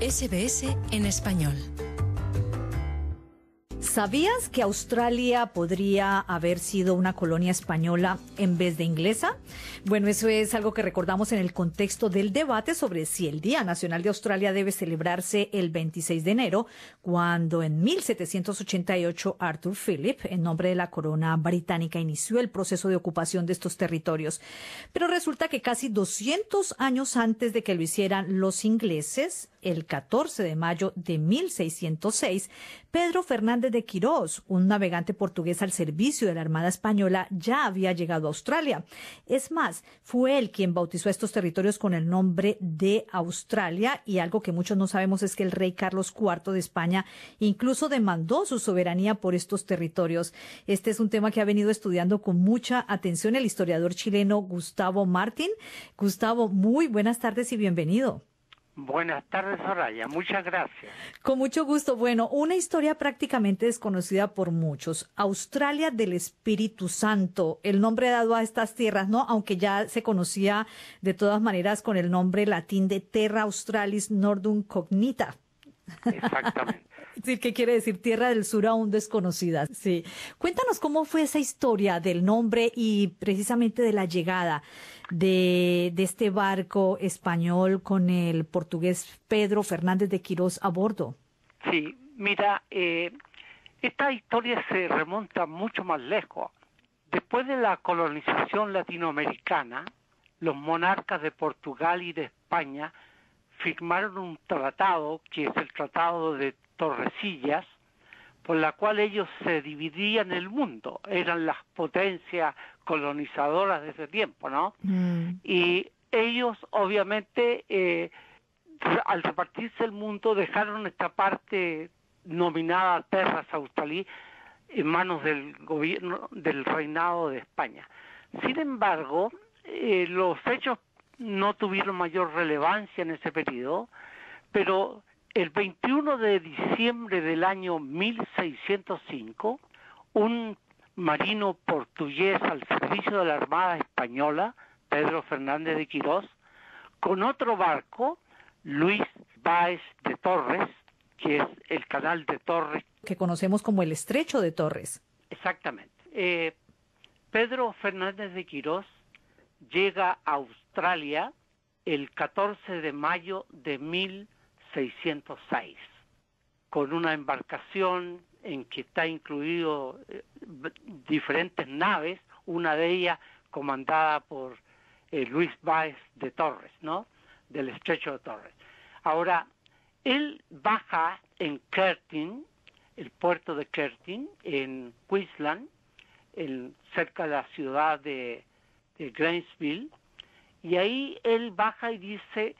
SBS en español. ¿Sabías que Australia podría haber sido una colonia española en vez de inglesa? Bueno, eso es algo que recordamos en el contexto del debate sobre si el Día Nacional de Australia debe celebrarse el 26 de enero, cuando en 1788 Arthur Phillip, en nombre de la corona británica, inició el proceso de ocupación de estos territorios. Pero resulta que casi 200 años antes de que lo hicieran los ingleses, el 14 de mayo de 1606, Pedro Fernández de Quirós, un navegante portugués al servicio de la Armada Española, ya había llegado a Australia. Es más, fue él quien bautizó a estos territorios con el nombre de Australia, y algo que muchos no sabemos es que el rey Carlos IV de España incluso demandó su soberanía por estos territorios. Este es un tema que ha venido estudiando con mucha atención el historiador chileno Gustavo Martín. Gustavo, muy buenas tardes y bienvenido. Buenas tardes, Soraya. Muchas gracias. Con mucho gusto. Bueno, una historia prácticamente desconocida por muchos. Australia del Espíritu Santo, el nombre dado a estas tierras, ¿no? Aunque ya se conocía de todas maneras con el nombre latín de Terra Australis Nordum Cognita. Exactamente. Sí, ¿qué quiere decir? Tierra del Sur aún desconocida. Sí. Cuéntanos cómo fue esa historia del nombre y precisamente de la llegada de este barco español con el portugués Pedro Fernández de Quirós a bordo. Sí, mira, esta historia se remonta mucho más lejos. Después de la colonización latinoamericana, los monarcas de Portugal y de España firmaron un tratado, que es el Tratado de Tordesillas, por la cual ellos se dividían el mundo. Eran las potencias colonizadoras de ese tiempo, ¿no? Y ellos, obviamente, al repartirse el mundo, dejaron esta parte nominada Terras Australis en manos del gobierno, del reinado de España. Sin embargo, los hechos no tuvieron mayor relevancia en ese periodo, pero el 21 de diciembre del año 1605, un marino portugués al servicio de la Armada Española, Pedro Fernández de Quirós, con otro barco, Luis Báez de Torres, que es el canal de Torres, que conocemos como el Estrecho de Torres. Exactamente. Pedro Fernández de Quirós llega a Australia el 14 de mayo de 1606, con una embarcación en que está incluido diferentes naves, una de ellas comandada por Luis Báez de Torres, ¿no? Del Estrecho de Torres. Ahora, él baja en Curtin, el puerto de Curtin, en Queensland, cerca de la ciudad de Gainesville, y ahí él baja y dice: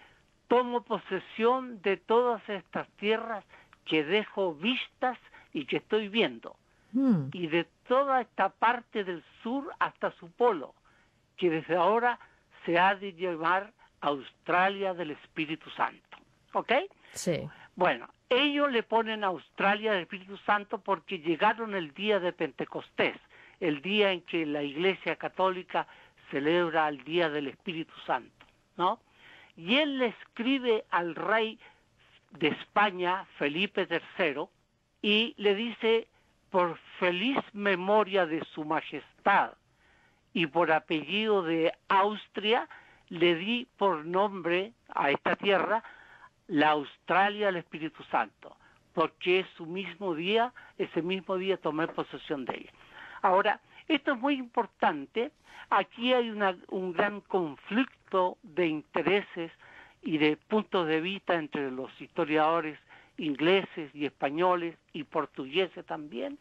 tomo posesión de todas estas tierras que dejo vistas y que estoy viendo, y de toda esta parte del sur hasta su polo, que desde ahora se ha de llamar Australia del Espíritu Santo. ¿Ok? Sí. Bueno, ellos le ponen Australia del Espíritu Santo porque llegaron el día de Pentecostés, el día en que la Iglesia Católica celebra el Día del Espíritu Santo, ¿no? Y él le escribe al rey de España, Felipe III, y le dice: por feliz memoria de su majestad y por apellido de Austria, le di por nombre a esta tierra la Australia del Espíritu Santo, porque ese mismo día tomé posesión de ella. Ahora, esto es muy importante. Aquí hay un gran conflicto de intereses y de puntos de vista entre los historiadores ingleses y españoles y portugueses también,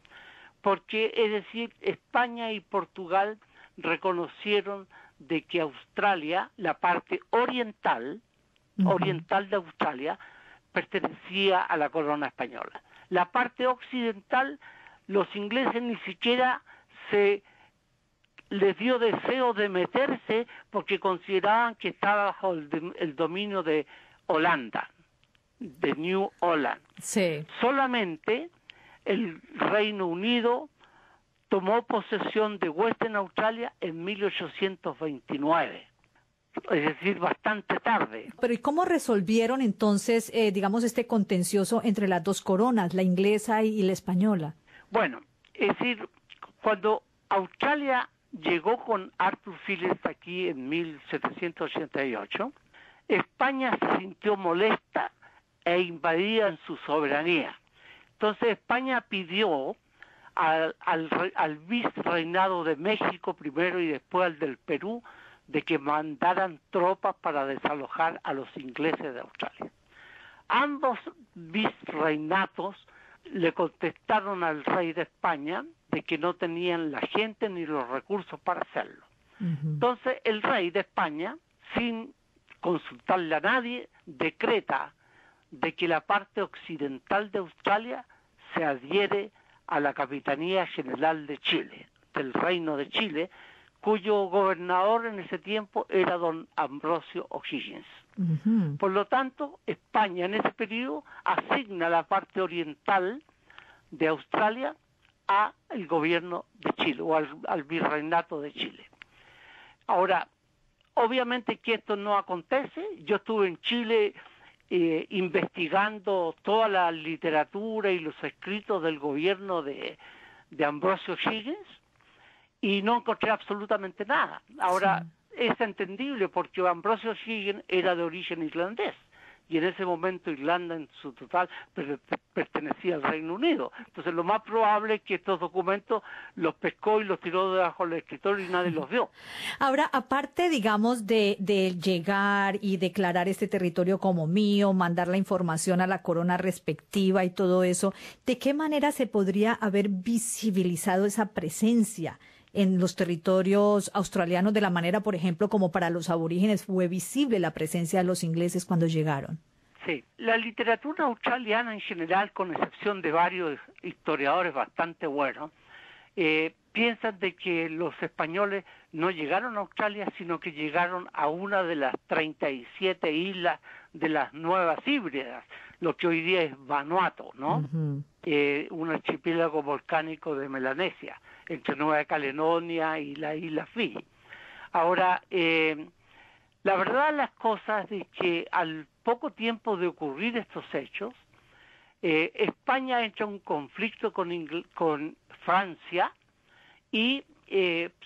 porque, es decir, España y Portugal reconocieron de que Australia, la parte oriental de Australia, pertenecía a la corona española. La parte occidental, los ingleses ni siquiera les dio deseo de meterse porque consideraban que estaba bajo el dominio de Holanda, de New Holland. Sí. Solamente el Reino Unido tomó posesión de Western Australia en 1829. es decir, bastante tarde. Pero ¿y cómo resolvieron entonces, digamos, este contencioso entre las dos coronas, la inglesa y la española? Bueno, es decir, cuando Australia llegó con Arthur Phillip aquí en 1788, España se sintió molesta e invadía su soberanía. Entonces España pidió al virreinado de México primero y después al del Perú de que mandaran tropas para desalojar a los ingleses de Australia. Ambos virreinatos le contestaron al rey de España de que no tenían la gente ni los recursos para hacerlo. Entonces el rey de España, sin consultarle a nadie, decreta de que la parte occidental de Australia se adhiere a la Capitanía General de Chile, del Reino de Chile, cuyo gobernador en ese tiempo era don Ambrosio O'Higgins. Por lo tanto, España en ese periodo asigna la parte oriental de Australia al gobierno de Chile o al virreinato de Chile. Ahora, obviamente que esto no acontece. Yo estuve en Chile investigando toda la literatura y los escritos del gobierno de Ambrosio O'Higgins y no encontré absolutamente nada. Ahora, es entendible porque Ambrosio O'Higgins era de origen irlandés y en ese momento Irlanda en su total pertenecía al Reino Unido. Entonces lo más probable es que estos documentos los pescó y los tiró debajo del escritorio y nadie los vio. Ahora, aparte, digamos, de llegar y declarar este territorio como mío, mandar la información a la corona respectiva y todo eso, ¿de qué manera se podría haber visibilizado esa presencia en los territorios australianos de la manera, por ejemplo, como para los aborígenes fue visible la presencia de los ingleses cuando llegaron? Sí, la literatura australiana en general, con excepción de varios historiadores bastante buenos, piensan de que los españoles no llegaron a Australia, sino que llegaron a una de las 37 islas de las Nuevas Híbridas, lo que hoy día es Vanuatu, ¿no? Un archipiélago volcánico de Melanesia, entre Nueva Caledonia y la isla Fiji. Ahora, la verdad de las cosas es que al poco tiempo de ocurrir estos hechos, España entra en un conflicto con Francia y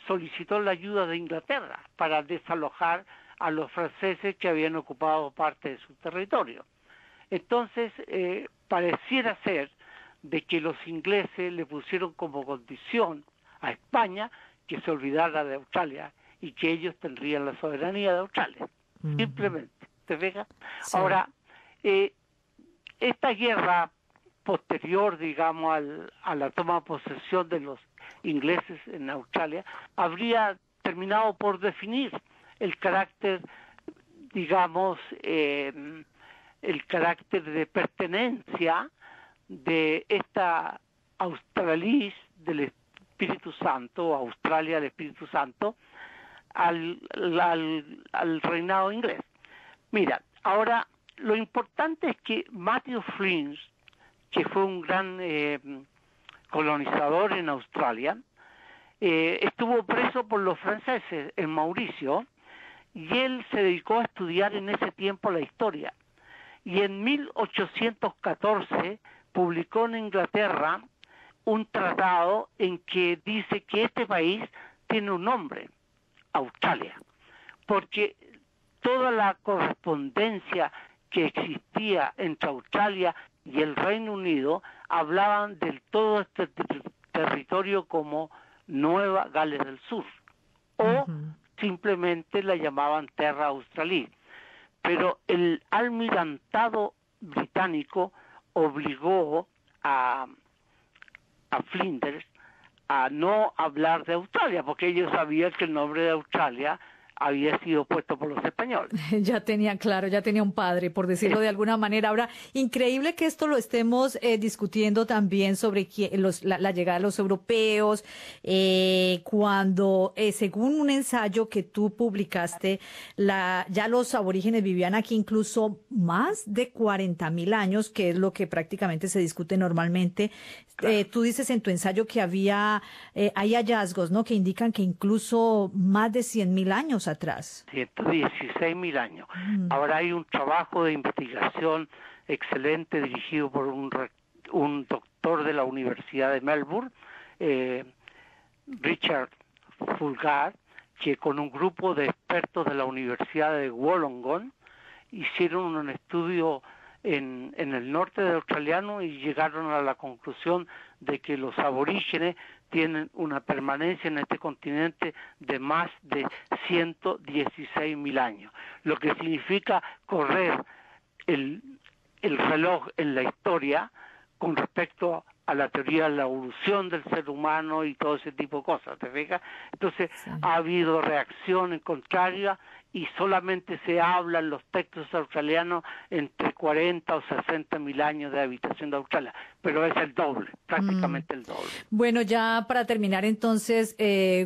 solicitó la ayuda de Inglaterra para desalojar a los franceses que habían ocupado parte de su territorio. Entonces, pareciera ser de que los ingleses le pusieron como condición a España que se olvidara de Australia y que ellos tendrían la soberanía de Australia. Simplemente, ¿te fijas? Sí. Ahora, esta guerra posterior, digamos, a la toma de posesión de los ingleses en Australia, habría terminado por definir el carácter, digamos, el carácter de pertenencia de esta Australis del Espíritu Santo, Australia del Espíritu Santo, al reinado inglés. Mira, ahora lo importante es que Matthew Flint, que fue un gran colonizador en Australia, estuvo preso por los franceses en Mauricio y él se dedicó a estudiar en ese tiempo la historia. Y en 1814 publicó en Inglaterra un tratado en que dice que este país tiene un nombre, Australia, porque toda la correspondencia que existía entre Australia y el Reino Unido hablaban de todo este territorio como Nueva Gales del Sur, o simplemente la llamaban Terra Australis. Pero el almirantado británico obligó a Flinders a no hablar de Australia, porque ellos sabían que el nombre de Australia había sido puesto por los españoles. Ya tenía claro, ya tenía un padre, por decirlo de alguna manera. Ahora, increíble que esto lo estemos discutiendo también sobre la llegada de los europeos, cuando, según un ensayo que tú publicaste, ya los aborígenes vivían aquí incluso más de 40.000 años, que es lo que prácticamente se discute normalmente. Claro. Tú dices en tu ensayo que hay hallazgos, ¿no?, que indican que incluso más de 100.000 años atrás. 116.000 años. Ahora hay un trabajo de investigación excelente dirigido por un doctor de la Universidad de Melbourne, Richard Fulgar, que con un grupo de expertos de la Universidad de Wollongong hicieron un estudio en el norte de australiano y llegaron a la conclusión de que los aborígenes tienen una permanencia en este continente de más de 116.000 años, lo que significa correr el reloj en la historia con respecto a la teoría de la evolución del ser humano y todo ese tipo de cosas, ¿te fijas? Entonces ha habido reacciones contrarias y solamente se habla en los textos australianos entre 40 o 60.000 años de habitación de Australia, pero es el doble, prácticamente el doble. Bueno, ya para terminar entonces,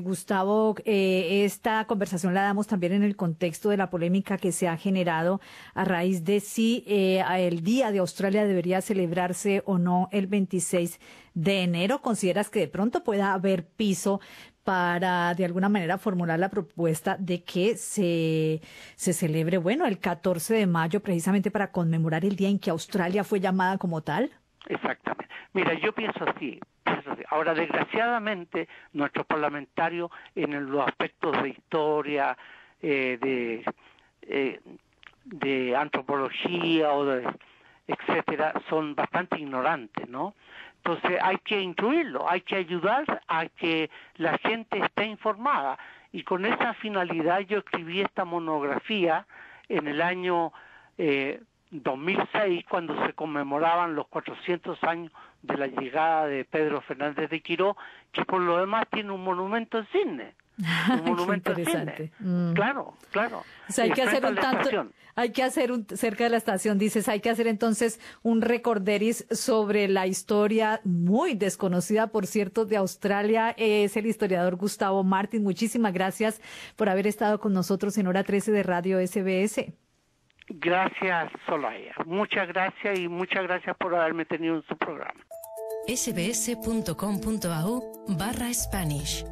Gustavo, esta conversación la damos también en el contexto de la polémica que se ha generado a raíz de si el Día de Australia debería celebrarse o no el 26 de enero. ¿Consideras que de pronto pueda haber piso para de alguna manera formular la propuesta de que se celebre, bueno, el 14 de mayo precisamente para conmemorar el día en que Australia fue llamada como tal? Exactamente. Mira, yo pienso así. Ahora, desgraciadamente, nuestros parlamentarios en los aspectos de historia, de antropología o de etcétera, son bastante ignorantes, ¿no? Entonces hay que incluirlo, hay que ayudar a que la gente esté informada. Y con esa finalidad yo escribí esta monografía en el año 2006, cuando se conmemoraban los 400 años de la llegada de Pedro Fernández de Quirós, que por lo demás tiene un monumento en Sydney. Un monumento interesante. Claro. O sea, hay que hacer cerca de la estación, dices, hay que hacer entonces un recorderis sobre la historia muy desconocida, por cierto, de Australia. Es el historiador Gustavo Martín. Muchísimas gracias por haber estado con nosotros en Hora 13 de Radio SBS. Gracias, Soraya. Muchas gracias y muchas gracias por haberme tenido en su programa. sbs.com.au/Spanish